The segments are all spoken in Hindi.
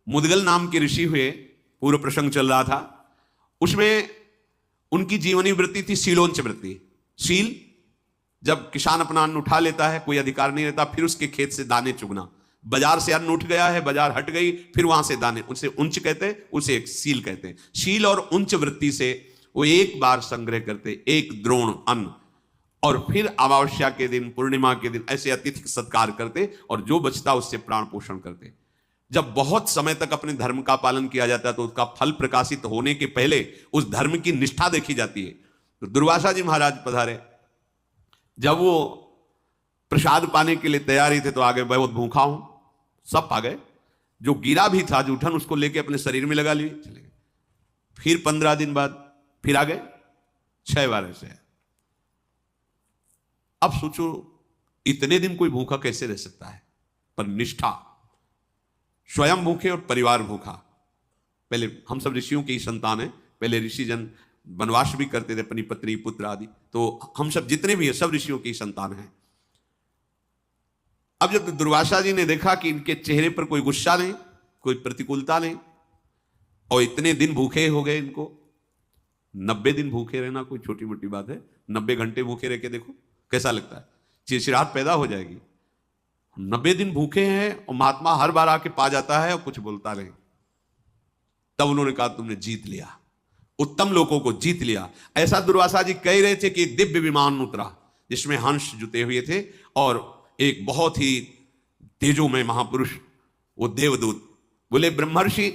मुदगल नाम के ऋषि हुए, पूर्व प्रसंग चल रहा था, उसमें उनकी जीवनी वृत्ति थी शीलोंच वृत्ति। शील, जब किसान अपना अन्न उठा लेता है, कोई अधिकार नहीं रहता, फिर उसके खेत से दाने चुगना। बाजार से अन्न उठ गया है, बाजार हट गई, फिर वहां से दाने, उसे उंच कहते हैं, उसे एक सील कहते हैं। शील और उंच वृत्ति से वो एक बार संग्रह करते, एक द्रोण अन्न, और फिर अमावस्या के दिन, पूर्णिमा के दिन ऐसे अतिथि सत्कार करते, और जो बचता उससे प्राण पोषण करते। जब बहुत समय तक अपने धर्म का पालन किया जाता है तो उसका फल प्रकाशित होने के पहले उस धर्म की निष्ठा देखी जाती है। तो दुर्वासा जी महाराज पधारे, जब वो प्रसाद पाने के लिए तैयारी थे तो आगे बहुत भूखा हूं, सब आ गए। जो गिरा भी था जूठन, उसको लेके अपने शरीर में लगा लिए, चले गए। फिर 15 दिन बाद फिर आ गए, 6 बार ऐसे है। अब सोचो इतने दिन कोई भूखा कैसे रह सकता है? पर निष्ठा, स्वयं भूखे और परिवार भूखा। पहले हम सब ऋषियों की ही संतान है, पहले ऋषि जन वनवास भी करते थे, अपनी पत्नी पुत्र आदि, तो हम सब जितने भी हैं सब ऋषियों की संतान हैं। अब जब दुर्वासा जी ने देखा कि इनके चेहरे पर कोई गुस्सा नहीं, कोई प्रतिकूलता नहीं, और इतने दिन भूखे हो गए इनको, 90 दिन भूखे रहना कोई छोटी मोटी बात है? 90 घंटे भूखे रह के देखो कैसा लगता है, चिड़चिड़ाहट पैदा हो जाएगी। 90 दिन भूखे हैं और महात्मा हर बार आके पा जाता है और कुछ बोलता नहीं। तब उन्होंने कहा तुमने जीत लिया, उत्तम लोगों को जीत लिया। ऐसा दुर्वासा जी कह रहे थे कि एक दिव्य विमान उतरा जिसमें हंस जुटे हुए थे, और एक बहुत ही तेजोमय महापुरुष, वो देवदूत बोले, ब्रह्मर्षि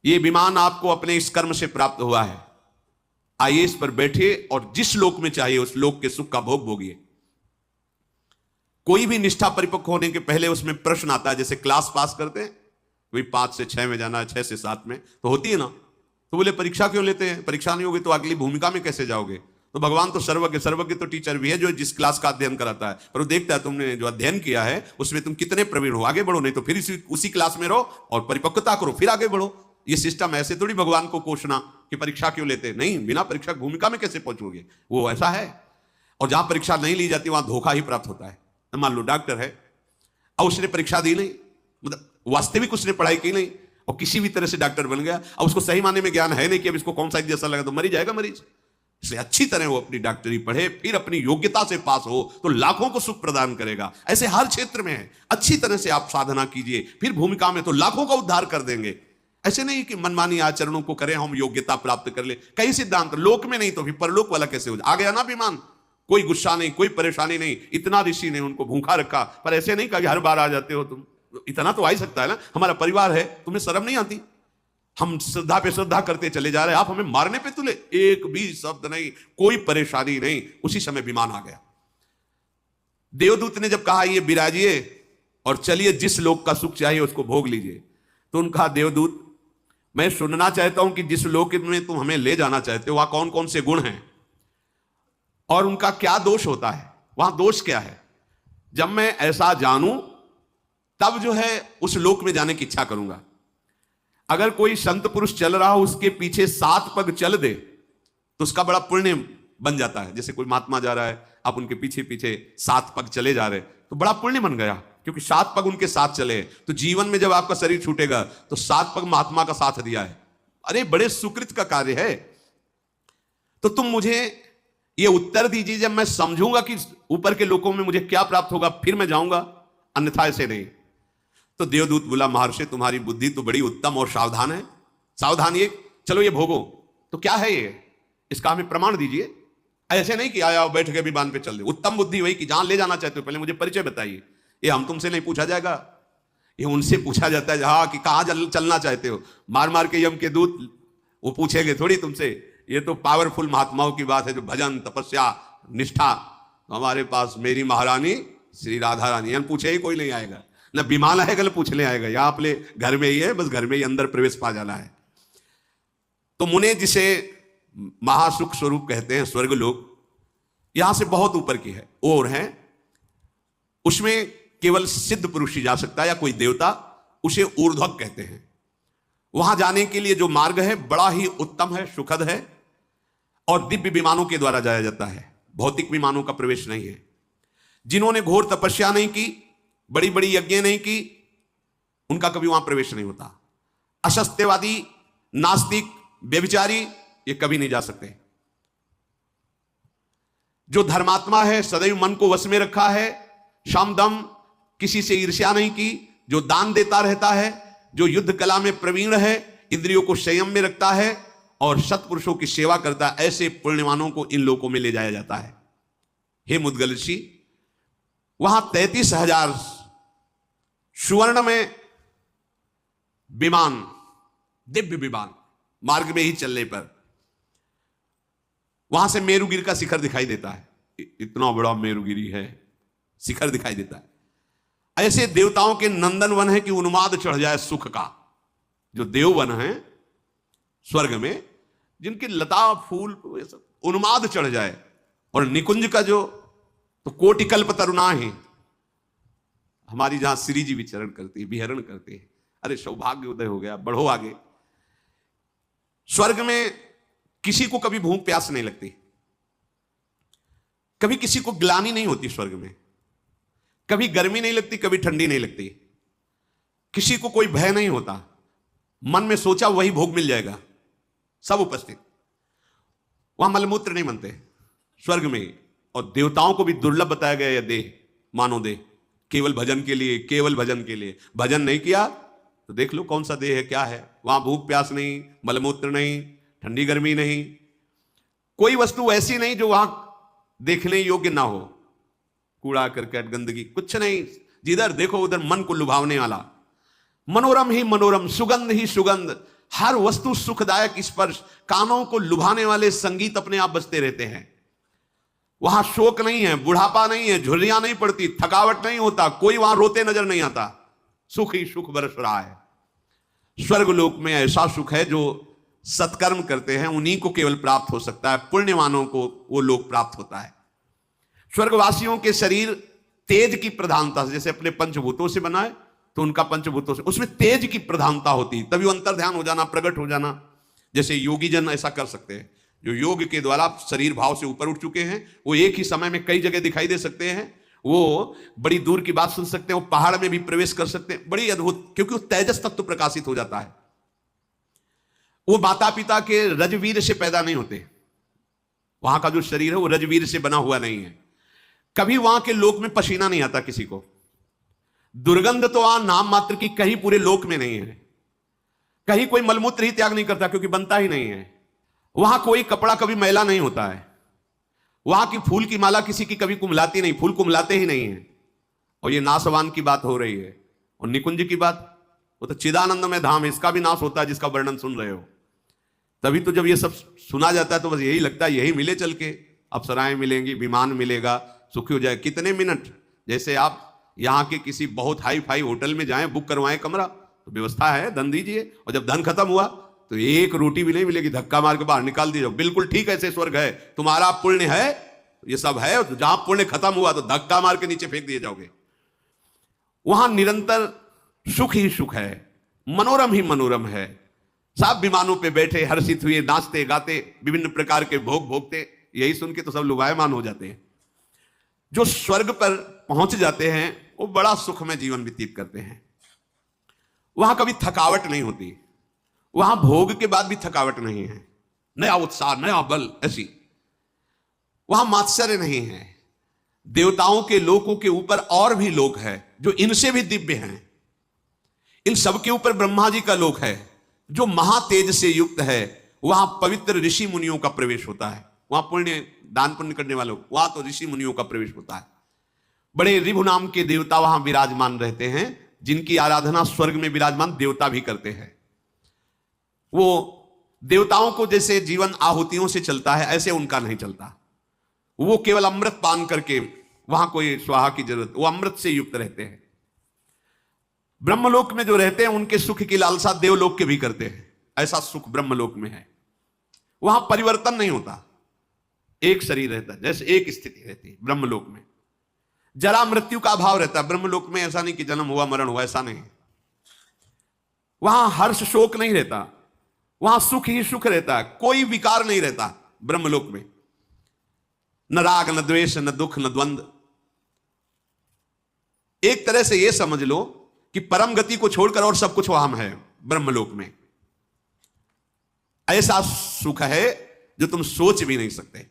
ये विमान आपको अपने इस कर्म से प्राप्त हुआ है, आइए इस पर बैठिए और जिस लोक में चाहिए उस लोक के सुख का भोग भोगिए। कोई भी निष्ठा परिपक्व होने के पहले उसमें प्रश्न आता है, जैसे क्लास पास करते हैं, कोई 5 से 6 में जाना है, 6 से 7 में तो होती है ना, तो बोले परीक्षा क्यों लेते हैं? परीक्षा नहीं होगी तो अगली भूमिका में कैसे जाओगे? तो भगवान तो सर्वज्ञ, सर्वज्ञ तो टीचर भी है जो जिस क्लास का अध्ययन कराता है, पर वो देखता है तुमने जो अध्ययन किया है उसमें तुम कितने प्रवीण हो, आगे बढ़ो, नहीं तो फिर उसी क्लास में रहो और परिपक्वता करो, फिर आगे बढ़ो। ये सिस्टम ऐसे थोड़ी भगवान को कोसना कि परीक्षा क्यों लेते, नहीं, बिना परीक्षा भूमिका में कैसे पहुंचोगे, वो ऐसा है। और जहां परीक्षा नहीं ली जाती वहां धोखा ही प्राप्त होता है। मान लो डॉक्टर है और उसने परीक्षा दी नहीं, मतलब वास्तविक उसने पढ़ाई की नहीं और किसी भी तरह से डॉक्टर बन गया, अब उसको सही माने में ज्ञान है नहीं कि अब इसको कौन सा जैसा लगा, तो मरी जाएगा मरीज। इसलिए अच्छी तरह वो अपनी डॉक्टरी पढ़े, फिर अपनी योग्यता से पास हो तो लाखों को सुख प्रदान करेगा। ऐसे हर क्षेत्र में है, अच्छी तरह से आप साधना कीजिए, फिर भूमिका में तो लाखों का उद्धार कर देंगे। ऐसे नहीं कि मनमानी आचरणों को करें हम योग्यता प्राप्त कर ले। कई सिद्धांत लोक में नहीं तो फिर परलोक वाला कैसे हो जाए? आ गया ना विमान, कोई गुस्सा नहीं, कोई परेशानी नहीं। इतना ऋषि ने उनको भूखा रखा, पर ऐसे नहीं कहा कि हर बार आ जाते हो तुम, इतना तो आ ही सकता है ना, हमारा परिवार है, तुम्हें शर्म नहीं आती? हम श्रद्धा पे श्रद्धा करते चले जा रहे हैं, आप हमें मारने पे तुले, एक भी शब्द नहीं, कोई परेशानी नहीं। उसी समय विमान आ गया। देवदूत ने जब कहा ये विराजिए और चलिए जिस लोक का सुख चाहिए उसको भोग लीजिए, तो उनका देवदूत, मैं सुनना चाहता हूं कि जिस लोक में तुम हमें ले जाना चाहते हो वहां कौन कौन से गुण हैं और उनका क्या दोष होता है, वहां दोष क्या है। जब मैं ऐसा जानूं तब जो है उस लोक में जाने की इच्छा करूंगा। अगर कोई संत पुरुष चल रहा हो उसके पीछे 7 पग चल दे तो उसका बड़ा पुण्य बन जाता है। जैसे कोई महात्मा जा रहा है, आप उनके पीछे पीछे 7 पग चले जा रहे तो बड़ा पुण्य बन गया, क्योंकि 7 पग उनके साथ चले। तो जीवन में जब आपका शरीर छूटेगा तो 7 पग महात्मा का साथ दिया है, अरे बड़े सुकृत का कार्य है। तो तुम मुझे ये उत्तर दीजिए, जब मैं समझूंगा कि ऊपर के लोकों में मुझे क्या प्राप्त होगा फिर मैं जाऊंगा, अन्यथा ऐसे नहीं। तो देवदूत बोला, महर्षि तुम्हारी बुद्धि तो बड़ी उत्तम और सावधान है, सावधान ये, चलो ये भोगो। तो क्या है ये, इसका हमें प्रमाण दीजिए। ऐसे नहीं कि आया बैठ के विमान पे चल दे। उत्तम बुद्धि वही कि जहां ले जाना चाहते हो पहले मुझे परिचय बताइए। ये हम तुमसे नहीं पूछा जाएगा, ये उनसे पूछा जाता है हाँ कि कहां चलना चाहते हो। मार मार के यम के दूत वो पूछेंगे थोड़ी तुमसे, ये तो पावरफुल महात्माओं की बात है जो भजन तपस्या निष्ठा। हमारे पास मेरी महारानी श्री राधा रानी, हम पूछे ही कोई नहीं आएगा, ना विमान आएगा ना पूछने आएगा, यहाँ अपने घर में ही है, बस घर में ही अंदर प्रवेश पा जाना है। तो मुने जिसे महासुख स्वरूप कहते हैं, स्वर्ग लोक यहां से बहुत ऊपर की है और है, उसमें केवल सिद्ध पुरुष ही जा सकता है या कोई देवता, उसे ऊर्ध्वक कहते हैं। वहां जाने के लिए जो मार्ग है बड़ा ही उत्तम है, सुखद है और दिव्य विमानों के द्वारा जाया जाता है, भौतिक विमानों का प्रवेश नहीं है। जिन्होंने घोर तपस्या नहीं की, बड़ी बड़ी यज्ञ नहीं की, उनका कभी वहां प्रवेश नहीं होता। असत्यवादी, नास्तिक, व्यभिचारी ये कभी नहीं जा सकते। जो धर्मात्मा है, सदैव मन को वश में रखा है, शम दम, किसी से ईर्ष्या नहीं की, जो दान देता रहता है, जो युद्ध कला में प्रवीण है, इंद्रियों को संयम में रखता है और सत्पुरुषों की सेवा करता है, ऐसे पुण्यवानों को इन लोकों में ले जाया जाता है। हे मुद्गल ऋषि, वहां 33,000 सुवर्ण में विमान, दिव्य विमान, मार्ग में ही चलने पर वहां से मेरुगिरी का शिखर दिखाई देता है। इतना बड़ा मेरुगिरी है, शिखर दिखाई देता है। ऐसे देवताओं के नंदन वन है कि उन्माद चढ़ जाए सुख का। जो देववन है स्वर्ग में, जिनकी लता फूल उन्माद चढ़ जाए, और निकुंज का जो तो कोटि कल्प तरुणा है, हमारी जहां श्री जी विचरण करती है, विहरण करते हैं। अरे सौभाग्य उदय हो गया, बढ़ो आगे। स्वर्ग में किसी को कभी भूख प्यास नहीं लगती, कभी किसी को ग्लानि नहीं होती स्वर्ग में, कभी गर्मी नहीं लगती, कभी ठंडी नहीं लगती, किसी को कोई भय नहीं होता। मन में सोचा वही भोग मिल जाएगा, सब उपस्थित। वहां मलमूत्र नहीं बनते स्वर्ग में। और देवताओं को भी दुर्लभ बताया गया यह देह, मानो देह, केवल भजन के लिए, केवल भजन के लिए। भजन नहीं किया तो देख लो कौन सा देह है, क्या है। वहां भूख प्यास नहीं, मलमूत्र नहीं, ठंडी गर्मी नहीं, कोई वस्तु ऐसी नहीं जो वहां देखने योग्य ना हो। कूड़ा करकट गंदगी कुछ नहीं, जिधर देखो उधर मन को लुभावने वाला। मनोरम ही मनोरम, सुगंध ही सुगंध, हर वस्तु सुखदायक स्पर्श, कानों को लुभाने वाले संगीत अपने आप बजते रहते हैं। वहां शोक नहीं है, बुढ़ापा नहीं है, झुर्रियां नहीं पड़ती, थकावट नहीं होता, कोई वहां रोते नजर नहीं आता, सुख ही सुख बरस रहा है। स्वर्ग लोक में ऐसा सुख है जो सत्कर्म करते हैं उन्हीं को केवल प्राप्त हो सकता है, पुण्यवानों को वो लोक प्राप्त होता है। स्वर्गवासियों के शरीर तेज की प्रधानता से, जैसे अपने पंचभूतों से बना है तो उनका पंचभूतों से, उसमें तेज की प्रधानता होती, तभी वो अंतर ध्यान हो जाना, प्रकट हो जाना। जैसे योगी जन ऐसा कर सकते हैं, जो योग के द्वारा शरीर भाव से ऊपर उठ चुके हैं, वो एक ही समय में कई जगह दिखाई दे सकते हैं, वो बड़ी दूर की बात सुन सकते हैं, वो पहाड़ में भी प्रवेश कर सकते हैं, बड़ी अद्भुत, क्योंकि वो तेजस तत्व प्रकाशित हो जाता है। वो माता पिता के रजवीर से पैदा नहीं होते, वहां का जो शरीर है वो रजवीर से बना हुआ नहीं है। कभी वहां के लोक में पसीना नहीं आता किसी को, दुर्गंध तो वहां नाम मात्र की कहीं पूरे लोक में नहीं है। कहीं कोई मलमूत्र ही त्याग नहीं करता क्योंकि बनता ही नहीं है। वहां कोई कपड़ा कभी मैला नहीं होता है। वहां की फूल की माला किसी की कभी कुम्हलाती नहीं, फूल कुम्हलाते ही नहीं है। और ये नाशवान की बात हो रही है। और निकुंज की बात, वो तो चिदानंद में धाम है, इसका भी नाश होता है जिसका वर्णन सुन रहे हो। तभी तो जब ये सब सुना जाता है तो बस यही लगता है यही मिले चल के, अप्सराएं मिलेंगी, विमान मिलेगा, सुखी हो जाए। कितने मिनट, जैसे आप यहाँ के किसी बहुत हाई फाई होटल में जाएं, बुक करवाएं कमरा, तो व्यवस्था है, धन दीजिए, और जब धन खत्म हुआ तो एक रोटी भी नहीं मिलेगी, धक्का मार के बाहर निकाल दीजिए। बिल्कुल ठीक ऐसे स्वर्ग है, तुम्हारा पुण्य है, ये सब है, तो जहां पुण्य खत्म हुआ तो धक्का मार के नीचे फेंक दिए जाओगे। वहां निरंतर सुख ही सुख है, मनोरम ही मनोरम है। सब विमानों पे बैठे हर्षित हुए, नाचते गाते, विभिन्न प्रकार के भोग भोगते, यही सुन के तो सब लुभायमान हो जाते हैं। जो स्वर्ग पर पहुंच जाते हैं वो बड़ा सुख में जीवन व्यतीत करते हैं। वहां कभी थकावट नहीं होती, वहां भोग के बाद भी थकावट नहीं है, नया उत्साह, नया बल, ऐसी। वहां मात्सर्य नहीं है। देवताओं के लोकों के ऊपर और भी लोक है जो इनसे भी दिव्य हैं। इन सबके ऊपर ब्रह्मा जी का लोक है जो महातेज से युक्त है। वहां पवित्र ऋषि मुनियों का प्रवेश होता है, वहां पुण्य दान पुण्य करने वालों, वहां तो ऋषि मुनियों का प्रवेश होता है। बड़े ऋभु नाम के देवता वहां विराजमान रहते हैं, जिनकी आराधना स्वर्ग में विराजमान देवता भी करते हैं। वो देवताओं को जैसे जीवन आहुतियों से चलता है, ऐसे उनका नहीं चलता। वो केवल अमृत पान करके, वहां कोई स्वाहा की जरूरत, वो अमृत से युक्त रहते हैं। ब्रह्मलोक में जो रहते हैं उनके सुख की लालसा देवलोक के भी करते हैं, ऐसा सुख ब्रह्मलोक में है। वहां परिवर्तन नहीं होता, एक शरीर रहता है, जैसे एक स्थिति रहती है ब्रह्मलोक में। जरा मृत्यु का अभाव रहता है ब्रह्मलोक में, ऐसा नहीं कि जन्म हुआ मरण हुआ, ऐसा नहीं। वहां हर्ष शोक नहीं रहता, वहां सुख ही सुख रहता है, कोई विकार नहीं रहता ब्रह्मलोक में। न राग, न द्वेष, न दुख, न द्वंद्व। एक तरह से यह समझ लो कि परम गति को छोड़कर और सब कुछ वहां है ब्रह्मलोक में। ऐसा सुख है जो तुम सोच भी नहीं सकते।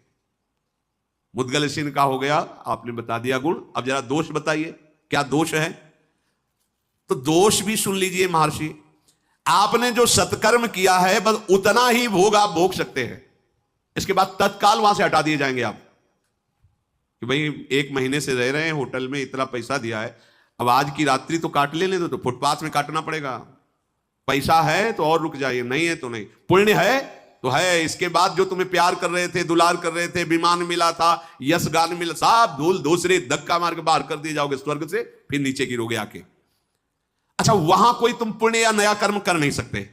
मुद्गल ऋषि का हो गया, आपने बता दिया गुण। अब जरा दोष बताइए, क्या दोष है? तो दोष भी सुन लीजिए महर्षि। आपने जो सत्कर्म किया है बस उतना ही भोग आप भोग सकते हैं, इसके बाद तत्काल वहां से हटा दिए जाएंगे आप। कि भाई 1 महीने से रह रहे हैं होटल में, इतना पैसा दिया है, अब आज की रात्रि तो काट लेने दो, तो फुटपाथ में काटना पड़ेगा। पैसा है तो और रुक जाइए, नहीं है तो नहीं। पुण्य है तो है, इसके बाद जो तुम्हें प्यार कर रहे थे, दुलार कर रहे थे, विमान मिला था, यश गान मिला, सब धूल दूसरे धक्का मार के बाहर कर दिए जाओगे स्वर्ग से, फिर नीचे गिरोगे आके। अच्छा, वहां कोई तुम पुण्य या नया कर्म कर नहीं सकते।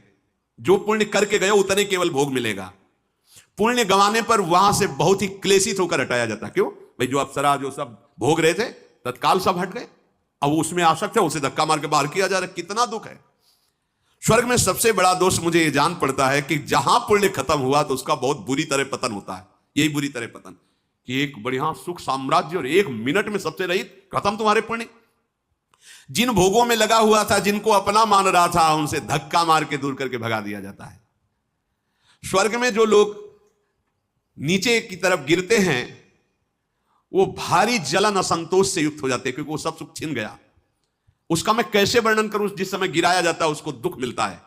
जो पुण्य करके गए उतने केवल भोग मिलेगा। पुण्य गंवाने पर वहां से बहुत ही क्लेशित होकर हटाया जाता। क्यों भाई? जो अप्सरा जो सब भोग रहे थे तत्काल सब हट गए, अब उसमें आसक्त है, उसे धक्का मार के बाहर किया जा रहा है। कितना दुख है। स्वर्ग में सबसे बड़ा दोष मुझे यह जान पड़ता है कि जहां पुण्य खत्म हुआ तो उसका बहुत बुरी तरह पतन होता है। यही बुरी तरह पतन कि एक बढ़िया सुख साम्राज्य और 1 मिनट में सबसे रहित खत्म तुम्हारे पुण्य। जिन भोगों में लगा हुआ था, जिनको अपना मान रहा था, उनसे धक्का मार के दूर करके भगा दिया जाता है। स्वर्ग में जो लोग नीचे की तरफ गिरते हैं वो भारी जलन असंतोष से युक्त हो जाते हैं, क्योंकि वो सब सुख छिन गया। उसका मैं कैसे वर्णन करूं? जिस समय गिराया जाता है उसको दुख मिलता है।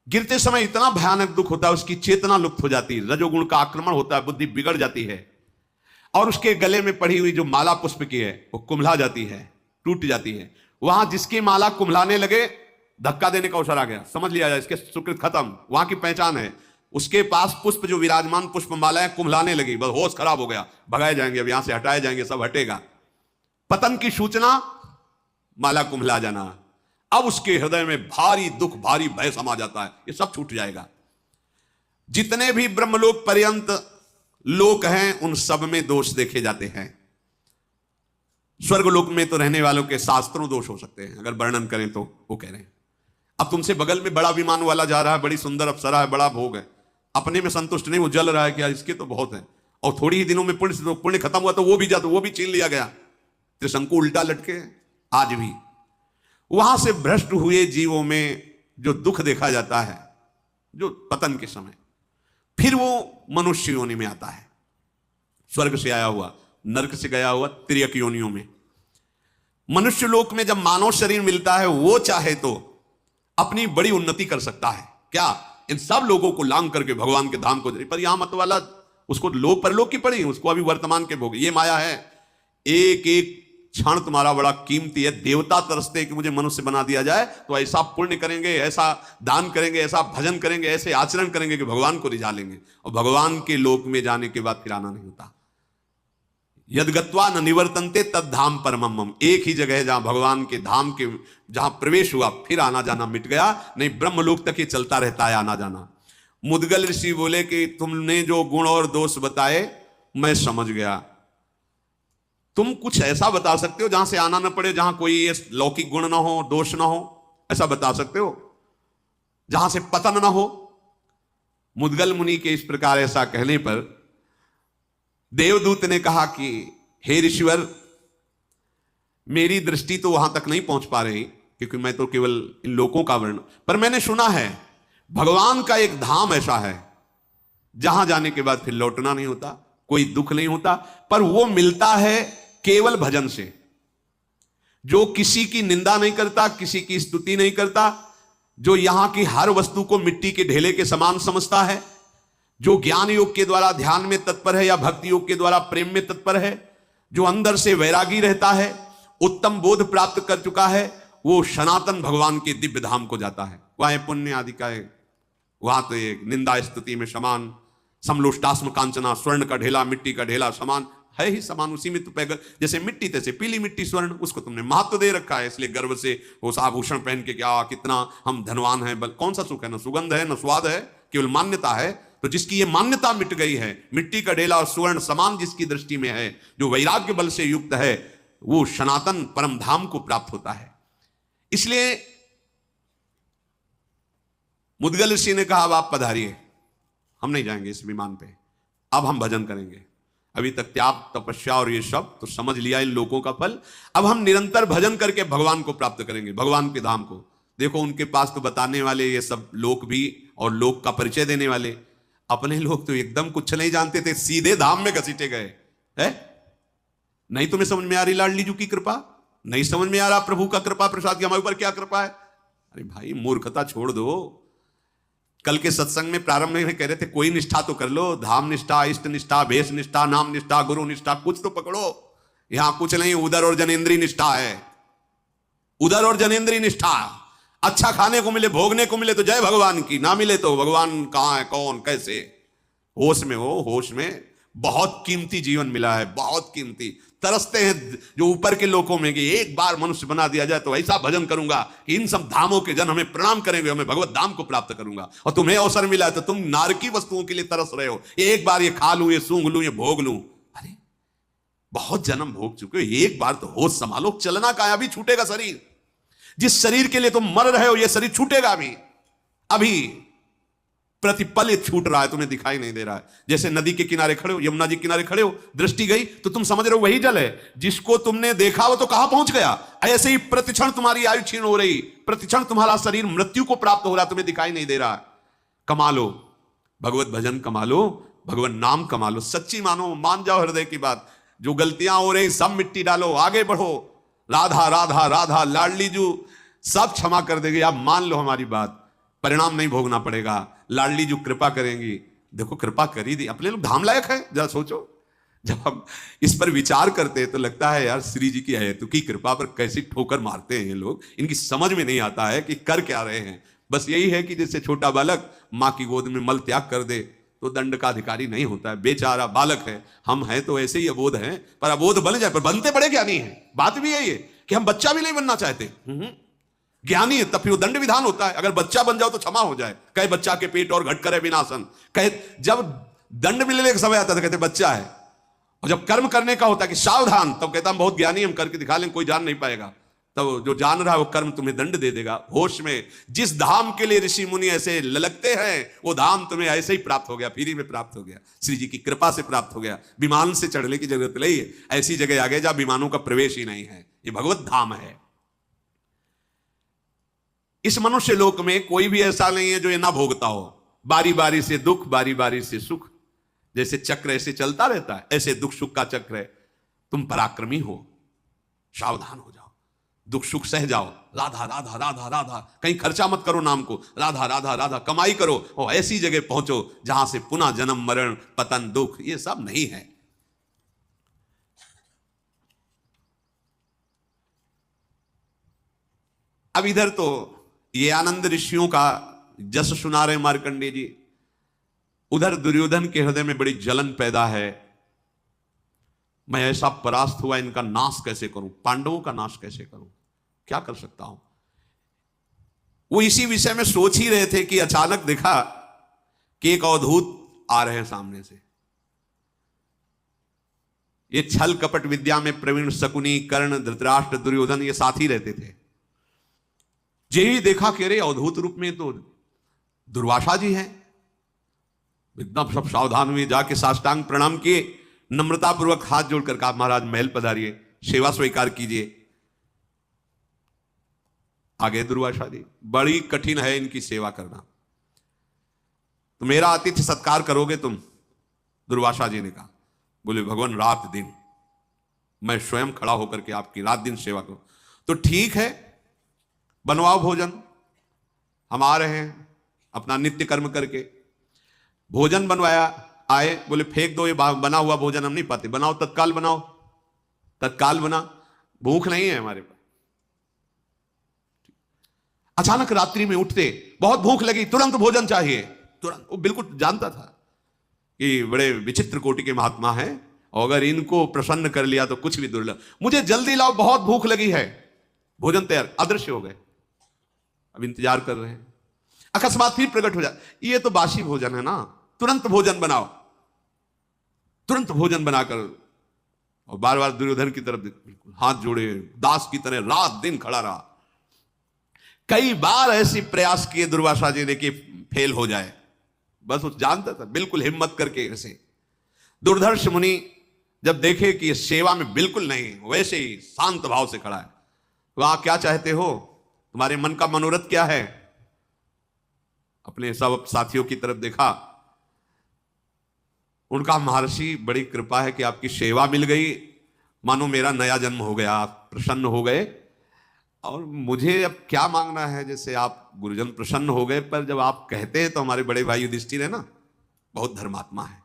गिरते समय इतना भयानक दुख होता है, उसकी चेतना लुप्त हो जाती है, रजोगुण का आक्रमण होता है, बुद्धि बिगड़ जाती है, और उसके गले में पड़ी हुई जो माला पुष्प की है वो कुम्भला जाती है, टूट जाती है। वहां जिसकी माला कुम्भलाने लगे, धक्का देने का अवसर आ गया, समझ लिया जाए इसके सुकृत खत्म, वहां की पहचान है। उसके पास पुष्प जो विराजमान पुष्प मालाएं कुम्भलाने लगी, बस होश खराब हो गया, भगाए जाएंगे, अब यहां से हटाए जाएंगे, सब हटेगा। पतन की सूचना, माला कुम्भला जाना। अब उसके हृदय में भारी दुख, भारी भय समा जाता है, ये सब छूट जाएगा। जितने भी ब्रह्मलोक पर्यंत लोक हैं उन सब में दोष देखे जाते हैं। स्वर्गलोक में तो रहने वालों के शास्त्रों दोष हो सकते हैं, अगर वर्णन करें तो। वो कह रहे हैं अब तुमसे बगल में बड़ा विमान वाला जा रहा है, बड़ी सुंदर अप्सरा है, बड़ा भोग है, अपने में संतुष्ट नहीं, वो जल रहा है कि यार इसके तो बहुत है, और थोड़ी ही दिनों में पुण्य खत्म हुआ तो वो भी जाता, वो भी छीन लिया गया। त्रिशंकु उल्टा लटके आज भी। वहां से भ्रष्ट हुए जीवों में जो दुख देखा जाता है जो पतन के समय, फिर वो मनुष्य योनि में आता है। स्वर्ग से आया हुआ, नरक से गया हुआ, तिर्यक योनियों में। मनुष्य लोक में जब मानव शरीर मिलता है, वो चाहे तो अपनी बड़ी उन्नति कर सकता है। क्या? इन सब लोगों को लांग करके भगवान के धाम को, पर यहां मत वाला उसको लोक परलोक की पड़ी, उसको अभी वर्तमान के भोग। ये माया है, एक एक क्षण तुम्हारा बड़ा कीमती है। देवता तरसते हैं कि मुझे मनुष्य बना दिया जाए, तो ऐसा पुण्य करेंगे, ऐसा दान करेंगे, ऐसा भजन करेंगे, ऐसे आचरण करेंगे कि भगवान को रिझा लेंगे, और भगवान के लोक में जाने के बाद फिर आना नहीं होता। यद्गत्वा न निवर्तन्ते तद धाम परमम मम। एक ही जगह है जहां भगवान के धाम के जहां प्रवेश हुआ, फिर आना जाना मिट गया, नहीं ब्रह्मलोक तक ये चलता रहता है आना जाना। मुद्गल ऋषि बोले कि तुमने जो गुण और दोष बताए मैं समझ गया, तुम कुछ ऐसा बता सकते हो जहां से आना न पड़े, जहां कोई ये लौकिक गुण ना हो, दोष ना हो, ऐसा बता सकते हो जहां से पतन ना हो? मुद्गल मुनि के इस प्रकार ऐसा कहने पर देवदूत ने कहा कि हे ऋषिवर, मेरी दृष्टि तो वहां तक नहीं पहुंच पा रही, क्योंकि मैं तो केवल इन लोकों का वर्ण, पर मैंने सुना है भगवान का एक धाम ऐसा है जहां जाने के बाद फिर लौटना नहीं होता, कोई दुख नहीं होता, पर वो मिलता है केवल भजन से। जो किसी की निंदा नहीं करता, किसी की स्तुति नहीं करता, जो यहां की हर वस्तु को मिट्टी के ढेले के समान समझता है, जो ज्ञान योग के द्वारा ध्यान में तत्पर है या भक्ति योग के द्वारा प्रेम में तत्पर है, जो अंदर से वैरागी रहता है, उत्तम बोध प्राप्त कर चुका है, वो सनातन भगवान के दिव्य धाम को जाता है। वह पुण्य आदि का है, वहां तो एक निंदा स्तुति में समान, समलोष्टास्म कांचना, स्वर्ण का ढेला मिट्टी का ढेला समान है ही समान। उसी में तो पैगर जैसे मिट्टी तैसे पीली मिट्टी स्वर्ण, उसको तुमने महत्व दे रखा है, इसलिए गर्व से वो आभूषण पहन के क्या कितना हम धनवान हैं। बल कौन सा सुख है? न सुगंध है न स्वाद है, केवल मान्यता है। तो जिसकी ये मान्यता मिट गई है, मिट्टी का ढेला और स्वर्ण समान जिसकी दृष्टि में है, जो वैराग्य बल से युक्त है, वो सनातन परम धाम को प्राप्त होता है। इसलिए मुद्गल ऋषि ने कहा अब आप पधारिए, हम नहीं जाएंगे इस विमान पे, अब हम भजन करेंगे। अभी तक त्याग तपस्या और ये सब तो समझ लिया इन लोगों का फल, अब हम निरंतर भजन करके भगवान को प्राप्त करेंगे, भगवान के धाम को। देखो उनके पास तो बताने वाले ये सब लोग भी और लोक का परिचय देने वाले, अपने लोग तो एकदम कुछ नहीं जानते थे, सीधे धाम में घसीटे गए है। नहीं तुम्हें समझ में आ रही लाडली जी की कृपा, नहीं समझ में आ रहा प्रभु का कृपा प्रसाद की हमारे ऊपर क्या कृपा है। अरे भाई मूर्खता छोड़ दो। कल के सत्संग में प्रारंभ में कह रहे थे कोई निष्ठा तो कर लो, धाम निष्ठा, इष्ट निष्ठा, भेष निष्ठा, नाम निष्ठा, गुरु निष्ठा, कुछ तो पकड़ो। यहां कुछ नहीं, उदर और जनेन्द्रीय निष्ठा है, उदर और जनेन्द्रीय निष्ठा। अच्छा खाने को मिले, भोगने को मिले तो जय भगवान की, ना मिले तो भगवान कहां है, कौन कैसे। होश में हो, होश में। बहुत कीमती जीवन मिला है, बहुत कीमती। तरसते हैं जो ऊपर के लोगों में कि एक बार मनुष्य बना दिया जाए तो ऐसा भजन करूंगा कि इन सब धामों के जन हमें प्रणाम करेंगे, हमें भगवत धाम को प्राप्त करूंगा। और तुम्हें अवसर मिला है तो तुम नारकी वस्तुओं के लिए तरस रहे हो। एक बार ये खा लूं, ये सूंघ लूं, ये भोग लूं। अरे बहुत जन्म भोग चुके हो, एक बार तो होश संभालो। चलना का अभी छूटेगा शरीर। जिस शरीर के लिए तुम मर रहे हो ये शरीर छूटेगा अभी। अभी प्रतिपल ये छूट रहा है, तुम्हें दिखाई नहीं दे रहा है। जैसे नदी के किनारे खड़े हो, यमुना जी के किनारे खड़े हो, दृष्टि गई तो तुम समझ रहे हो वही जल है। जिसको तुमने देखा वो तो कहां पहुंच गया। ऐसे ही प्रतिक्षण तुम्हारी आयु क्षीण हो रही, प्रतिक्षण तुम्हारा शरीर मृत्यु को प्राप्त हो रहा, तुम्हें दिखाई नहीं दे रहा। कमा लो भगवत भजन, कमा लो भगवत नाम, कमा लो। सच्ची मानो, मान जाओ हृदय की बात। जो गलतियां हो रही सब मिट्टी डालो, आगे बढ़ो। राधा राधा राधा लाडली जू सब क्षमा कर देगी। आप मान लो हमारी बात, परिणाम नहीं भोगना पड़ेगा। लाडली जो कृपा करेंगी, देखो कृपा करी दी। अपने लोग धाम लायक है, जरा सोचो। जब हम इस पर विचार करते हैं तो लगता है यार श्री जी की अहेतुकी कृपा पर कैसी ठोकर मारते हैं ये लोग। इनकी समझ में नहीं आता है कि कर क्या रहे हैं। बस यही है कि जैसे छोटा बालक मां की गोद में मल त्याग कर दे तो दंड का अधिकारी नहीं होता है। बेचारा बालक है, हम हैं तो ऐसे ही अबोध हैं, पर अबोध बन जाए, पर बनते बड़े ज्ञानी हैं। बात भी यही है कि हम बच्चा भी नहीं बनना चाहते। ज्ञानी है तब फिर वो दंड विधान होता है। अगर बच्चा बन जाओ तो क्षमा हो जाए। कहे बच्चा के पेट और घट करे विनाशन। कहे जब दंड मिलने का समय आता था कहते बच्चा है, और जब कर्म करने का होता है कि सावधान, तब कहता हम बहुत ज्ञानी, हम करके दिखा लें, कोई जान नहीं पाएगा। तब जो जान रहा है वो कर्म तुम्हें दंड दे देगा। होश में जिस धाम के लिए ऋषि मुनि ऐसे ललकते हैं वो धाम तुम्हें ऐसे ही प्राप्त हो गया, फ्री में प्राप्त हो गया, श्री जी की कृपा से प्राप्त हो गया। विमान से चढ़ने की जरूरत नहीं है। ऐसी जगह आ गए जहां विमानों का प्रवेश ही नहीं है। ये भगवत धाम है। इस मनुष्य लोक में कोई भी ऐसा नहीं है जो ये ना भोगता हो। बारी बारी से दुख, बारी बारी से सुख। जैसे चक्र ऐसे चलता रहता है, ऐसे दुख सुख का चक्र है। तुम पराक्रमी हो, सावधान हो जाओ, दुख सुख सह जाओ। राधा राधा राधा राधा, कहीं खर्चा मत करो नाम को। राधा राधा राधा कमाई करो और ऐसी जगह पहुंचो जहां से पुनः जन्म मरण पतन दुख ये सब नहीं है। अब इधर तो ये आनंद ऋषियों का जस सुना रहे मार्कंडेय जी, उधर दुर्योधन के हृदय में बड़ी जलन पैदा है। मैं ऐसा परास्त हुआ, इनका नाश कैसे करूं, पांडवों का नाश कैसे करूं, क्या कर सकता हूं। वो इसी विषय में सोच ही रहे थे कि अचानक देखा कि एक अवधूत आ रहे हैं सामने से। ये छल कपट विद्या में प्रवीण शकुनी, कर्ण, धृतराष्ट्र, दुर्योधन ये साथ ही रहते थे। यही देखा कि अरे अवधूत रूप में तो दुर्वासा जी हैं। एकदम सब सावधान हुए, जाके साष्टांग प्रणाम किए, नम्रतापूर्वक हाथ जोड़कर कहा महाराज महल पधारिए, सेवा स्वीकार कीजिए। आगे दुर्वासा जी, बड़ी कठिन है इनकी सेवा करना, तो मेरा आतिथ्य सत्कार करोगे तुम? दुर्वासा जी ने कहा। बोले भगवान रात दिन मैं स्वयं खड़ा होकर के आपकी रात दिन सेवा करूं। तो ठीक है, बनवाओ भोजन, हम आ रहे हैं अपना नित्य कर्म करके। भोजन बनवाया, आए, बोले फेंक दो ये बना हुआ भोजन, हम नहीं पाते, बनाओ तत्काल बनाओ। तत्काल बना, भूख नहीं है हमारे पास। अचानक रात्रि में उठते, बहुत भूख लगी, तुरंत भोजन चाहिए, तुरंत। वो बिल्कुल जानता था कि बड़े विचित्र कोटि के महात्मा हैं और अगर इनको प्रसन्न कर लिया तो कुछ भी दुर्लभ। मुझे जल्दी लाओ, बहुत भूख लगी है। भोजन तैयार, अदृश्य हो गए, अब इंतजार कर रहे हैं। अकस्मात फिर प्रकट हो जाए, ये तो बासी भोजन है ना, तुरंत भोजन बनाओ। तुरंत भोजन बनाकर, और बार बार दुर्योधन की तरफ हाथ जोड़े, दास की तरह रात दिन खड़ा रहा। कई बार ऐसे प्रयास किए दुर्वासा जी ने कि फेल हो जाए, बस वो जानता था, बिल्कुल हिम्मत करके ऐसे। दुर्धर्ष मुनि जब देखे कि सेवा में बिल्कुल नहीं, वैसे ही शांत भाव से खड़ा है, वहां क्या चाहते हो? तुम्हारे मन का मनोरथ क्या है? अपने सब साथियों की तरफ देखा, उनका महर्षि बड़ी कृपा है कि आपकी सेवा मिल गई, मानो मेरा नया जन्म हो गया, आप प्रसन्न हो गए और मुझे अब क्या मांगना है। जैसे आप गुरुजन प्रसन्न हो गए, पर जब आप कहते हैं तो हमारे बड़े भाई युधिष्ठिर है ना, बहुत धर्मात्मा है,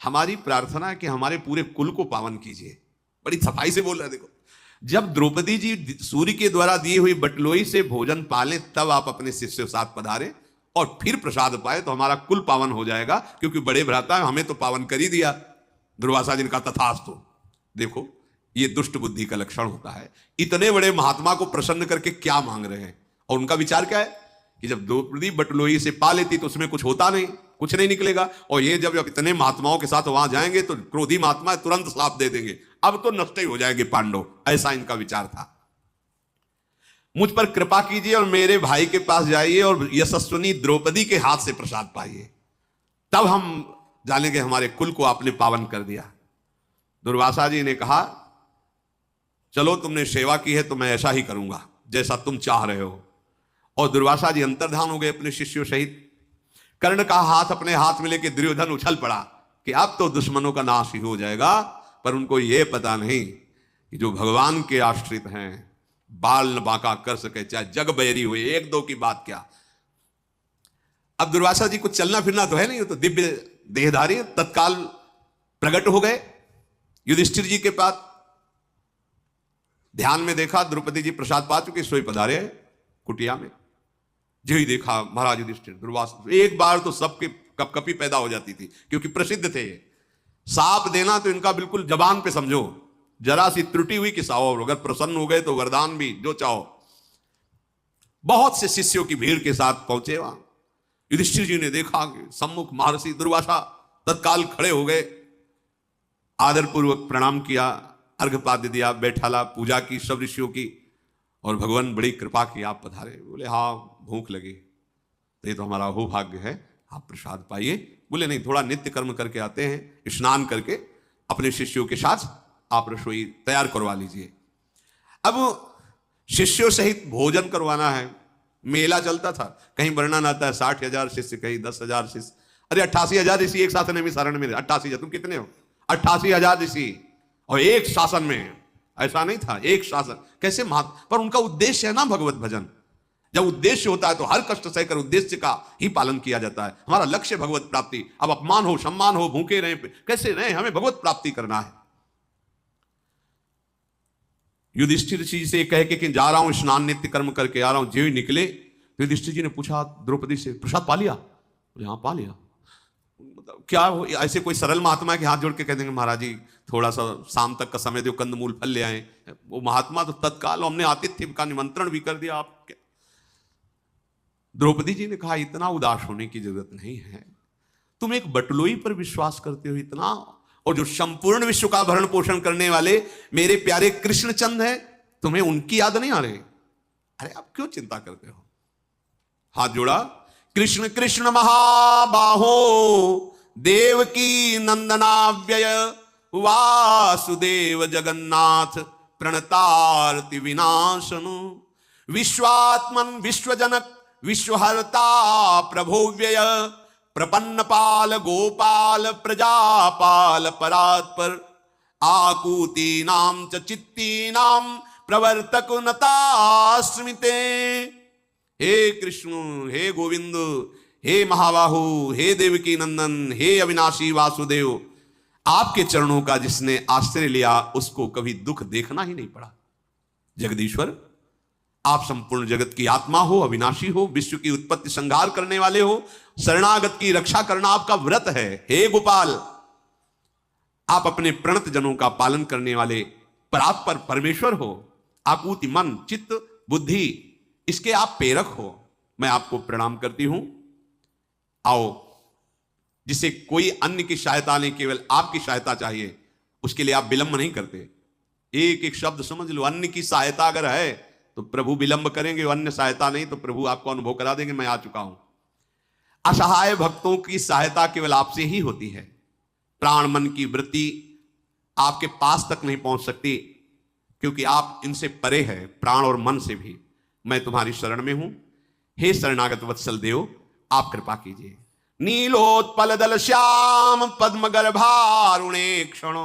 हमारी प्रार्थना है कि हमारे पूरे कुल को पावन कीजिए। बड़ी सफाई से बोल रहे हैं। देखो, जब द्रौपदी जी सूर्य के द्वारा दी हुई बटलोई से भोजन पालें तब आप अपने शिष्य के साथ पधारें और फिर प्रसाद पाए तो हमारा कुल पावन हो जाएगा, क्योंकि बड़े भ्राता हमें तो पावन कर ही दिया। दुर्वासा जी ने कहा तथास्तु। देखो, ये दुष्ट बुद्धि का लक्षण होता है। इतने बड़े महात्मा को प्रसन्न करके क्या मांग रहे हैं? और उनका विचार क्या है कि जब द्रौपदी बटलोई से पा लेती तो उसमें कुछ होता नहीं, कुछ नहीं निकलेगा, और ये जब इतने महात्माओं के साथ वहां जाएंगे तो क्रोधी महात्मा तुरंत श्राप दे देंगे, अब तो नष्ट ही हो जाएंगे पांडव। ऐसा इनका विचार था। मुझ पर कृपा कीजिए और मेरे भाई के पास जाइए और यशस्विनी द्रौपदी के हाथ से प्रसाद पाइए, तब हम जानेंगे हमारे कुल को आपने पावन कर दिया। दुर्वासा जी ने कहा चलो, तुमने सेवा की है तो मैं ऐसा ही करूंगा जैसा तुम चाह रहे हो। और दुर्वासा जी अंतर्धान हो गए अपने शिष्यों सहित। कर्ण का हाथ अपने हाथ में लेके दुर्योधन उछल पड़ा कि अब तो दुश्मनों का नाश ही हो जाएगा, पर उनको यह पता नहीं कि जो भगवान के आश्रित हैं बाल न बांका कर सके, चाहे जग बैरी हुए, एक दो की बात क्या। अब दुर्वासा जी को चलना फिरना तो है नहीं, तो दिव्य देहधारी तत्काल प्रकट हो गए युधिष्ठिर जी के पास। ध्यान में देखा द्रौपदी जी प्रसाद पा चुके, सोई पधारे कुटिया में। जो ही देखा महाराज युधिष्ठिर, दुर्वासा, एक बार तो सबके कपकपी पैदा हो जाती थी, क्योंकि प्रसिद्ध थे। साप देना तो इनका बिल्कुल जबान पे समझो, जरा सी त्रुटि हुई कि साओ, अगर प्रसन्न हो गए तो वरदान भी जो चाहो। बहुत से शिष्यों की भीड़ के साथ पहुंचे वहां। युधिष्ठिर जी ने देखा कि सम्मुख महर्षि दुर्वासा, तत्काल खड़े हो गए, आदरपूर्वक प्रणाम किया, अर्घपाद्य दिया, बैठाला, पूजा की सब ऋषियों की, और भगवान बड़ी कृपा की आप पधारे। बोले हाँ, भूख लगी तो ये तो हमारा हो भाग्य है, आप प्रसाद पाइए। बोले नहीं, थोड़ा नित्य कर्म करके आते हैं, स्नान करके अपने शिष्यों के साथ आप रसोई तैयार करवा लीजिए। अब शिष्यों सहित भोजन करवाना है। मेला चलता था, कहीं वर्णन आता है 60,000 शिष्य, कहीं 10,000 शिष्य। अरे 88,000 ऋषि एक साथ नैमिषारण्य में। 88,000, तुम कितने हो? 88,000 ऋषि और एक शासन में। ऐसा नहीं था, एक शासन कैसे पर उनका उद्देश्य है ना भगवत भजन। जब उद्देश्य होता है तो हर कष्ट सहकर उद्देश्य का ही पालन किया जाता है। हमारा लक्ष्य भगवत प्राप्ति। अब अपमान हो, सम्मान हो, भूखे रहे, कैसे रहे, हमें भगवत प्राप्ति करना है। युधिष्ठिर जी से कह के जा रहा हूं, स्नान नित्य कर्म करके आ रहा हूं, जो ही निकले युधिष्ठिर जी ने पूछा द्रौपदी से, प्रसाद पा लिया? यहां पा लिया। क्या ऐसे कोई सरल महात्मा के हाथ जोड़ के कह देंगे महाराज जी थोड़ा सा शाम तक का समय दो, कंदमूल फल ले आए? वो महात्मा तो तत्काल, हमने आतिथ्य का निमंत्रण भी कर दिया। आप द्रौपदी जी ने कहा इतना उदास होने की जरूरत नहीं है, तुम एक बटलोई पर विश्वास करते हो इतना, और जो संपूर्ण विश्व का भरण पोषण करने वाले मेरे प्यारे कृष्णचंद हैं, तुम्हें उनकी याद नहीं आ रही? अरे आप क्यों चिंता करते हो? हाथ जोड़ा, कृष्ण कृष्ण महाबाहो देवकी नंदनाव्यय वासुदेव जगन्नाथ प्रणतारति विनाशनु विश्वात्मन विश्वजनक विश्वहर्ता प्रभो व्यय प्रपन्न पाल गोपाल प्रजापाल परात्पर आकूती नाम च चित्ती नाम प्रवर्तक नतास्मिते। हे कृष्ण, हे गोविंद, हे महाबाहु, हे देवकी नंदन, हे अविनाशी वासुदेव, आपके चरणों का जिसने आश्रय लिया उसको कभी दुख देखना ही नहीं पड़ा। जगदीश्वर, आप संपूर्ण जगत की आत्मा हो, अविनाशी हो, विश्व की उत्पत्ति संहार करने वाले हो, शरणागत की रक्षा करना आपका व्रत है। हे गोपाल, आप अपने प्रणत जनों का पालन करने वाले परात्पर परमेश्वर हो। आकूति मन चित्त बुद्धि इसके आप प्रेरक हो। मैं आपको प्रणाम करती हूं। आओ, जिसे कोई अन्य की सहायता नहीं, केवल आपकी सहायता चाहिए, उसके लिए आप विलंब नहीं करते। एक एक शब्द समझ लो, अन्य की सहायता अगर है तो प्रभु विलंब करेंगे, अन्य सहायता नहीं तो प्रभु आपको अनुभव करा देंगे मैं आ चुका हूं। असहाय भक्तों की सहायता केवल आपसे ही होती है। प्राण मन की वृत्ति आपके पास तक नहीं पहुंच सकती, क्योंकि आप इनसे परे हैं, प्राण और मन से भी। मैं तुम्हारी शरण में हूं, हे शरणागत वत्सल देव आप कृपा कीजिए। नीलोत्पल दल श्याम पद्म गर्भारुणे क्षण,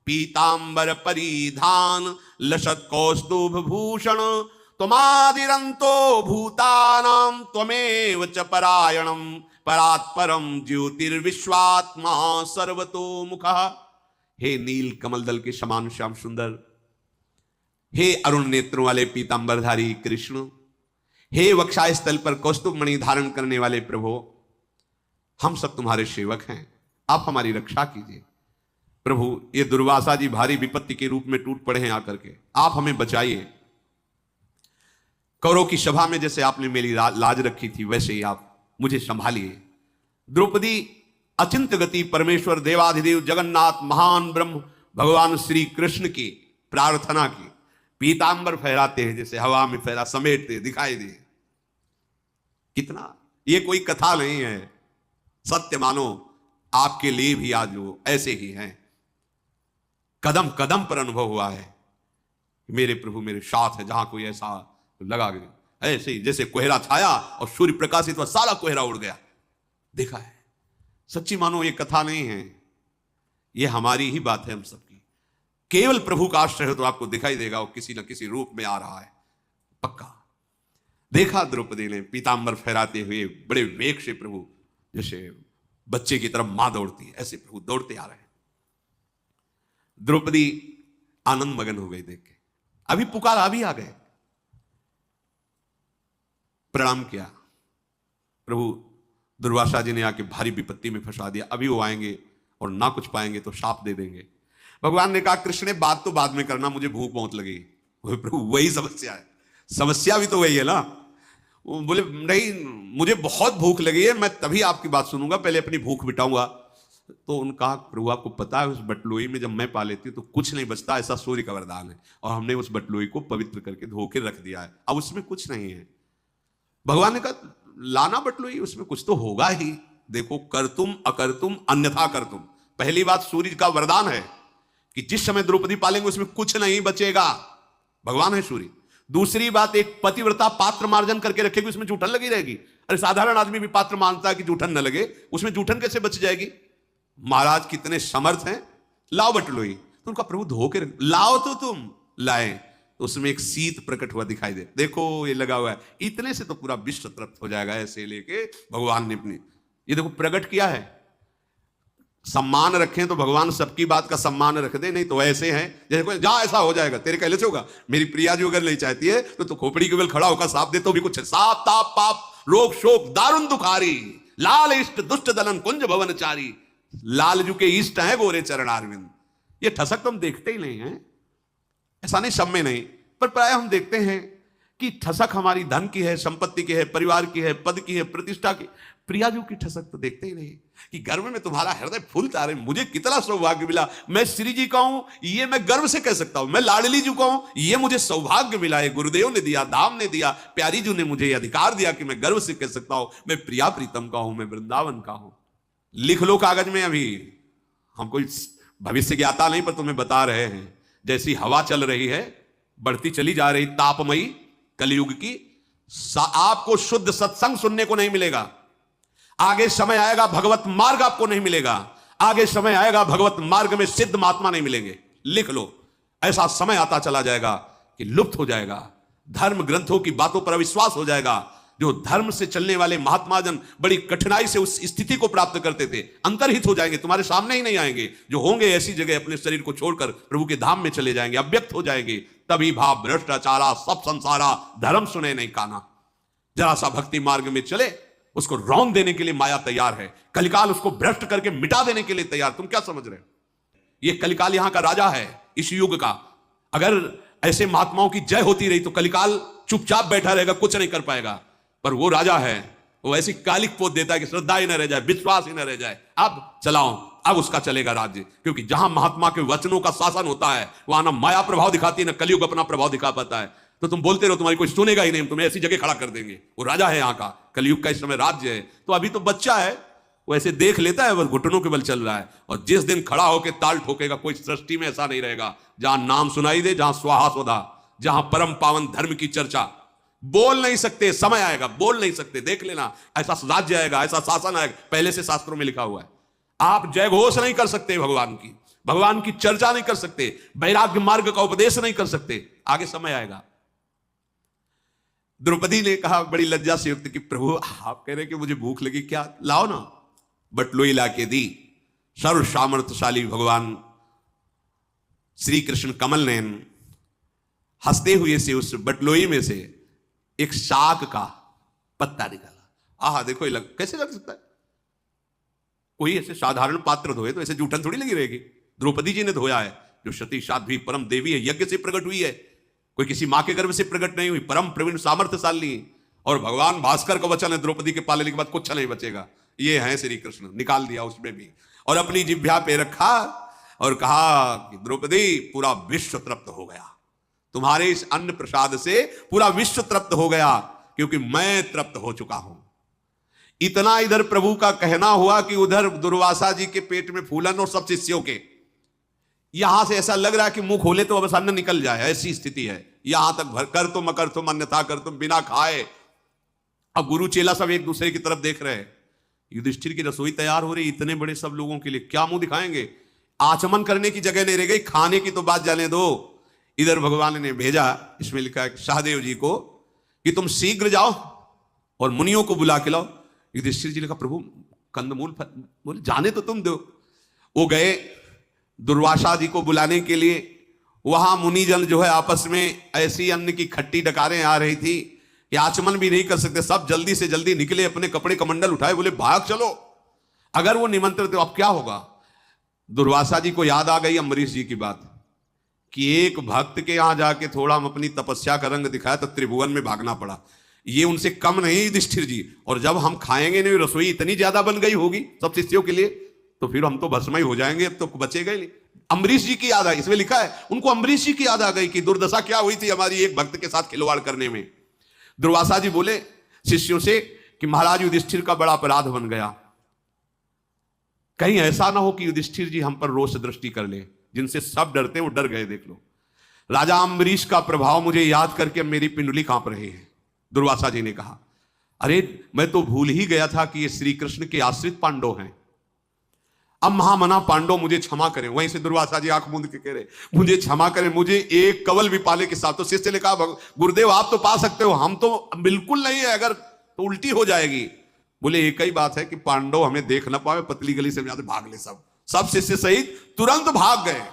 पीतांबर परिधान लसत कौस्तुभ भूषण, त्वमादिरंतो भूतानां त्वमेव च परायणं, परात्परम ज्योतिर्विश्वात्मा सर्वतोमुखः। हे नील कमल दल के समान श्याम सुंदर, हे अरुण नेत्रों वाले पीतांबरधारी कृष्ण, हे वक्षाय स्थल पर कौस्तुभ मणि धारण करने वाले प्रभु, हम सब तुम्हारे सेवक हैं, आप हमारी रक्षा कीजिए। प्रभु ये दुर्वासा जी भारी विपत्ति के रूप में टूट पड़े हैं आकर के, आप हमें बचाइए। कौरव की सभा में जैसे आपने मेरी लाज रखी थी वैसे ही आप मुझे संभालिए। द्रौपदी अचिंत्य गति परमेश्वर देवाधिदेव जगन्नाथ महान ब्रह्म भगवान श्री कृष्ण की प्रार्थना की, पीतांबर फहराते हैं जैसे हवा में फहरा समेटते दिखाई दे। कितना ये कोई कथा नहीं है, सत्य मानो आपके लिए भी आज वो ऐसे ही हैं। कदम कदम पर अनुभव हुआ है मेरे प्रभु मेरे साथ है। जहां कोई ऐसा लगा गया ऐसे ही जैसे कोहरा छाया और सूर्य प्रकाशित हुआ, सारा कोहरा उड़ गया, देखा है। सच्ची मानो ये कथा नहीं है, ये हमारी ही बात है हम सबकी। केवल प्रभु का आश्रय हो तो आपको दिखाई देगा वो किसी न किसी रूप में आ रहा है, पक्का। देखा द्रौपदी ने पीतांबर फहराते हुए बड़े वेग से प्रभु, जैसे बच्चे की तरफ मां दौड़ती है ऐसे प्रभु दौड़ते आ रहे हैं। द्रौपदी आनंद मगन हो गई देख के, अभी पुकार अभी आ गए, प्रणाम किया। प्रभु दुर्वासा जी ने आके भारी विपत्ति में फंसा दिया, अभी वो आएंगे और ना कुछ पाएंगे तो शाप दे देंगे। भगवान ने कहा कृष्ण ने बात तो बाद में करना, मुझे भूख बहुत लगी। प्रभु वही समस्या है, समस्या भी तो वही है ना। वो बोले नहीं मुझे बहुत भूख लगी है, मैं तभी आपकी बात सुनूंगा, पहले अपनी भूख मिटाऊंगा। तो उनका प्रभु आपको पता है उस बटलोई में जब मैं पा लेती हूँ तो कुछ नहीं बचता, ऐसा सूर्य का वरदान है, और हमने उस बटलोई को पवित्र करके धो के रख दिया है, अब उसमें कुछ नहीं है। भगवान ने कहा लाना बटलोई, उसमें कुछ तो होगा ही। देखो कर तुम अकर तुम अन्यथा कर तुम। पहली बात सूर्य का वरदान है कि जिस समय द्रौपदी पालेंगे उसमें कुछ नहीं बचेगा, भगवान है सूर्य। दूसरी बात एक पतिव्रता पात्र मार्जन करके रखेगी, उसमें जूठन लगी रहेगी। अरे साधारण आदमी भी पात्र मानता है कि जूठन न लगे, उसमें जूठन कैसे बच जाएगी। महाराज कितने समर्थ हैं, लाओ बटलोई। तो उनका प्रभु धो के लाओ, तो तुम लाए तो उसमें एक शीत प्रकट हुआ दिखाई दे, देखो ये लगा हुआ है, इतने से तो पूरा विश्व तृप्त हो जाएगा। ऐसे लेके भगवान ने अपनी ये देखो प्रकट किया है। सम्मान रखें तो भगवान सबकी बात का सम्मान रख दे, नहीं तो ऐसे हैं जैसे कोई जा ऐसा हो जाएगा तेरे कहले से होगा। मेरी प्रिया जो अगर नहीं चाहती है तो खोपड़ी के बल खड़ा होकर साफ दे तो भी कुछ है। साप ताप पाप रोग शोक दारुण दुखारी, लाल इष्ट दुष्ट दलन कुंज भवनचारी। लालजू के इष्ट हैं गोरे चरणारविंद। ये ठसक तो हम देखते ही नहीं है, ऐसा नहीं सब में नहीं, पर प्राय हम देखते हैं कि ठसक हमारी धन की है, संपत्ति की है, परिवार की है, पद की है, प्रतिष्ठा की। प्रियाजू की ठसक तो देखते ही नहीं कि गर्व में तुम्हारा हृदय फूलता रहे। मुझे कितना सौभाग्य मिला, मैं श्री जी का हूं ये मैं गर्व से कह सकता हूं, मैं लाडली जी का हूं ये मुझे सौभाग्य मिला है, गुरुदेव ने दिया, धाम ने दिया, प्यारी जी ने मुझे अधिकार दिया कि मैं गर्व से कह सकता हूं मैं प्रिया प्रीतम का हूं, मैं वृंदावन का हूं। लिख लो कागज में, अभी हम कोई भविष्य ज्ञाता नहीं पर तुम्हें बता रहे हैं। जैसी हवा चल रही है, बढ़ती चली जा रही तापमयी कलयुग की, आपको शुद्ध सत्संग सुनने को नहीं मिलेगा। आगे समय आएगा भगवत मार्ग आपको नहीं मिलेगा, आगे समय आएगा भगवत मार्ग में सिद्ध महात्मा नहीं मिलेंगे। लिख लो, ऐसा समय आता चला जाएगा कि लुप्त हो जाएगा, धर्म ग्रंथों की बातों पर अविश्वास हो जाएगा। जो धर्म से चलने वाले महात्मा जन बड़ी कठिनाई से उस स्थिति को प्राप्त करते थे, अंतर्हित हो जाएंगे, तुम्हारे सामने ही नहीं आएंगे। जो होंगे ऐसी जगह अपने शरीर को छोड़कर प्रभु के धाम में चले जाएंगे, अव्यक्त हो जाएंगे। तभी भाव भ्रष्टाचारा सब संसारा, धर्म सुने नहीं काना। जरा सा भक्ति मार्ग में चले, उसको रौंद देने के लिए माया तैयार है, कलिकाल उसको भ्रष्ट करके मिटा देने के लिए तैयार। तुम क्या समझ रहे हो, ये कलिकाल यहां का राजा है इस युग का। अगर ऐसे महात्माओं की जय होती रही तो कलिकाल चुपचाप बैठा रहेगा, कुछ नहीं कर पाएगा। पर वो राजा है, वो ऐसी कालिक पोत देता है कि श्रद्धा ही न रह जाए, विश्वास ही न रह जाए। अब चलाओ, अब उसका चलेगा राज्य, क्योंकि जहां महात्मा के वचनों का शासन होता है वहां ना माया प्रभाव दिखाती है, ना कलयुग अपना प्रभाव दिखा पाता है। तो तुम बोलते रहो, तुम्हारी कोई सुनेगा ही नहीं, तुम्हें ऐसी जगह खड़ा कर देंगे। वो राजा है यहाँ का, कलयुग का इस समय राज्य है। तो अभी तो बच्चा है, वो ऐसे देख लेता है, बस घुटनों के बल चल रहा है। और जिस दिन खड़ा होकर ताल ठोकेगा, कोई सृष्टि में ऐसा नहीं रहेगा जहां नाम सुनाई दे, जहां स्वाहा स्वधा, जहां परम पावन धर्म की चर्चा, बोल नहीं सकते, समय आएगा बोल नहीं सकते, देख लेना ऐसा राज्य आएगा, ऐसा शासन आएगा, पहले से शास्त्रों में लिखा हुआ है। आप जय घोष नहीं कर सकते भगवान की चर्चा नहीं कर सकते, वैराग्य मार्ग का उपदेश नहीं कर सकते, आगे समय आएगा। द्रौपदी ने कहा बड़ी लज्जा से युक्त कि प्रभु आप कह रहे कि मुझे भूख लगी, क्या लाओ ना। बटलोई ला के दी। सर्व सामर्थ्यशाली भगवान श्री कृष्ण कमल नयन हंसते हुए से उस बटलोई में से एक शाक का पत्ता निकाला। आहा देखो कैसे लग सकता है, कोई ऐसे साधारण पात्र धोए तो ऐसे जूठन थोड़ी लगी रहेगी। द्रौपदी जी ने धोया है, जो सती साध्वी परम देवी है, यज्ञ से प्रकट हुई है, कोई किसी मां के गर्भ से प्रकट नहीं हुई, परम प्रवीण सामर्थ्यशाली। और भगवान भास्कर का वचन है द्रौपदी के पालने के बाद कुछ नहीं बचेगा। ये है श्री कृष्ण, निकाल दिया उसमें भी और अपनी जिह्वा पे रखा और कहा कि द्रौपदी पूरा विश्व तृप्त हो गया, तुम्हारे इस अन्न प्रसाद से पूरा विश्व तृप्त हो गया, क्योंकि मैं तृप्त हो चुका हूं। इतना इधर प्रभु का कहना हुआ कि उधर दुर्वासा जी के पेट में फूलन और सब शिष्यों के, यहां से ऐसा लग रहा है कि मुंह खोले तो बस अन्न निकल जाए, ऐसी स्थिति है। यहां तक भर कर तुम अकर तुम अन्यथा कर तुम बिना खाए। अब गुरु चेला सब एक दूसरे की तरफ देख रहे हैं, युधिष्ठिर की रसोई तैयार हो रही, इतने बड़े सब लोगों के लिए क्या मुंह दिखाएंगे, आचमन करने की जगह नहीं रह गई, खाने की तो बात जाने दो। इधर भगवान ने भेजा, इसमें लिखा है शाहदेव जी को कि तुम शीघ्र जाओ और मुनियों को बुला के लाओ। युधिष्ठिर जी ने कहा प्रभु कंदमूल बोले जाने तो तुम दो। वो गए दुर्वासा जी को बुलाने के लिए। वहां मुनिजन जो है आपस में ऐसी अन्न की खट्टी डकारें आ रही थी कि आचमन भी नहीं कर सकते, सब जल्दी से जल्दी निकले, अपने कपड़े कमंडल उठाए, बोले भाग चलो। अगर वो निमंत्रित तो अब क्या होगा। दुर्वासा जी को याद आ गई अम्बरीश जी की बात कि एक भक्त के यहां जाके थोड़ा हम अपनी तपस्या का रंग दिखाया तो त्रिभुवन में भागना पड़ा। ये उनसे कम नहीं युधिष्ठिर जी, और जब हम खाएंगे नहीं, रसोई इतनी ज्यादा बन गई होगी सब शिष्यों के लिए, तो फिर हम तो भस्म ही हो जाएंगे, अब तो बचेगा ही नहीं। अम्बरीश जी की याद आई, इसमें लिखा है उनको अम्बरीश जी की याद आ गई कि दुर्दशा क्या हुई थी हमारी एक भक्त के साथ खिलवाड़ करने में। दुर्वासा जी बोले शिष्यों से कि महाराज युधिष्ठिर का बड़ा अपराध बन गया, कहीं ऐसा ना हो कि युधिष्ठिर जी हम पर रोष दृष्टि कर ले, जिनसे सब डरते हैं वो डर गए। देख लो राजा अम्बरीश का प्रभाव मुझे याद करके मेरी पिंडली कांप रही है। दुर्वासा जी ने कहा अरे मैं तो भूल ही गया था कि ये श्री कृष्ण के आश्रित पांडव हैं। अब महामना पांडव मुझे क्षमा करें। वहीं से दुर्वासा जी आंख मूंद के कह रहे मुझे क्षमा करें, मुझे एक कवल भी पाले के साथ। तो शिष्य ने कहा गुरुदेव आप तो पा सकते हो, हम तो बिल्कुल नहीं है, अगर तो उल्टी हो जाएगी। बोले एक ही बात है कि पांडव हमें देख ना पावे, पतली गली से भाग ले। सब शिष्य सहित तुरंत भाग गए।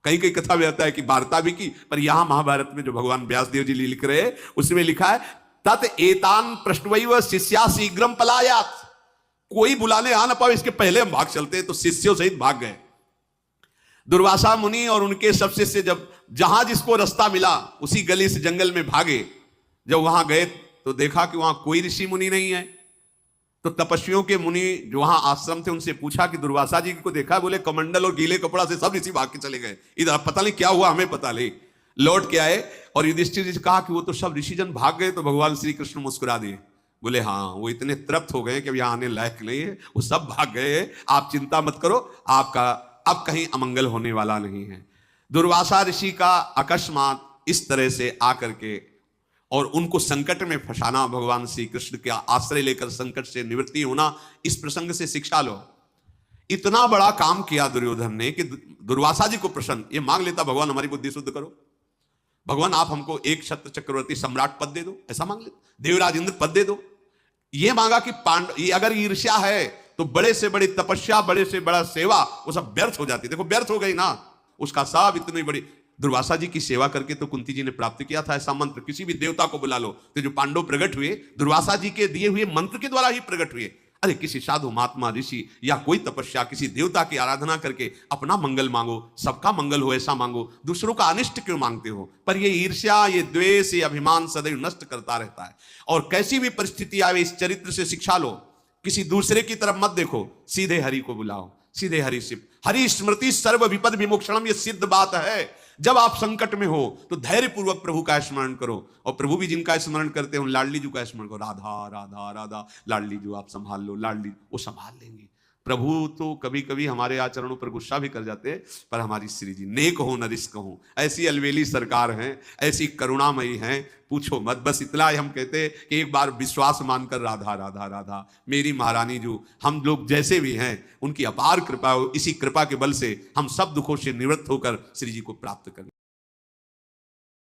कहीं कहीं कथा में आता है कि वार्ता भी की, पर यहां महाभारत में जो भगवान व्यासदेव जी लिख रहे हैं उसमें लिखा है तत् एतान पृष्ठवैव शिष्या शीघ्रम पलायात। कोई बुलाने आ ना पावे इसके पहले हम भाग चलते, तो शिष्यों सहित भाग गए। दुर्वासा मुनि और उनके सब शिष्य जब जहां जिसको रास्ता मिला उसी गली से जंगल में भागे। जब वहां गए तो देखा कि वहां कोई ऋषि मुनि नहीं है। तो तपस्वियों के मुनि जो वहां आश्रम थे उनसे पूछा कि दुर्वासा जी को देखा। बोले कमंडल और गीले कपड़ा से सब ऋषि भाग के चले गए, इधर पता नहीं क्या हुआ, हमें पता नहीं। लौट के आए और युधिष्ठिर जी से कहा कि वो तो सब ऋषिजन भाग गए। तो भगवान श्री कृष्ण मुस्कुरा दिए, बोले हाँ वो इतने तृप्त हो गए कि अब यहां आने लायक नहीं है, वो सब भाग गए, आप चिंता मत करो, आपका अब कहीं अमंगल होने वाला नहीं है। दुर्वासा ऋषि का अकस्मात इस तरह से आकर के और उनको संकट में फंसाना, भगवान श्री कृष्ण का आश्रय लेकर संकट से निवृत्ति होना, इस प्रसंग से शिक्षा लो। इतना बड़ा काम किया दुर्योधन ने कि दुर्वासा जी को प्रसन्न ये मांग लेता, भगवान हमारी बुद्धि शुद्ध करो, भगवान आप हमको एक क्षत्र चक्रवर्ती सम्राट पद दे दो, ऐसा मांग ले, देवराज इंद्र पद दे दो। ये मांगा कि ये अगर ईर्ष्या है तो बड़े से बड़ी तपस्या, बड़े से बड़ा सेवा वो सब व्यर्थ हो जाती। देखो व्यर्थ हो गई ना, उसका सब इतनी बड़ी दुर्वासा जी की सेवा करके तो कुंती जी ने प्राप्त किया था ऐसा मंत्र। किसी भी देवता को बुला लो, तो जो पांडव प्रकट हुए दुर्वासा जी के दिए हुए मंत्र के द्वारा ही प्रकट हुए। अरे किसी साधु महात्मा ऋषि या कोई तपस्या, किसी देवता की आराधना करके अपना मंगल मांगो, सबका मंगल हो ऐसा मांगो, दूसरों का अनिष्ट क्यों मांगते हो। पर ये ईर्ष्या, ये द्वेष, ये अभिमान सदैव नष्ट करता रहता है। और कैसी भी परिस्थिति आवे इस चरित्र से शिक्षा लो, किसी दूसरे की तरफ मत देखो, सीधे हरि को बुलाओ, सीधे हरि से। हरि स्मृति सर्व विपद विमोक्षणम, ये सिद्ध बात है। जब आप संकट में हो तो धैर्य पूर्वक प्रभु का स्मरण करो, और प्रभु भी जिनका स्मरण करते हो लाडली जी का स्मरण करो, राधा राधा राधा, लाडली जो आप संभाल लो, लाडली वो संभाल लेंगे। प्रभु तो कभी कभी हमारे आचरणों पर गुस्सा भी कर जाते हैं, पर हमारी श्री जी नेक हो न रिस्क हो, ऐसी अलवेली सरकार हैं, ऐसी करुणामयी हैं, पूछो मत। बस इतना ही हम कहते हैं कि एक बार विश्वास मानकर राधा राधा राधा मेरी महारानी जो, हम लोग जैसे भी हैं उनकी अपार कृपा हो, इसी कृपा के बल से हम सब दुखों से निवृत्त होकर श्री जी को प्राप्त करें।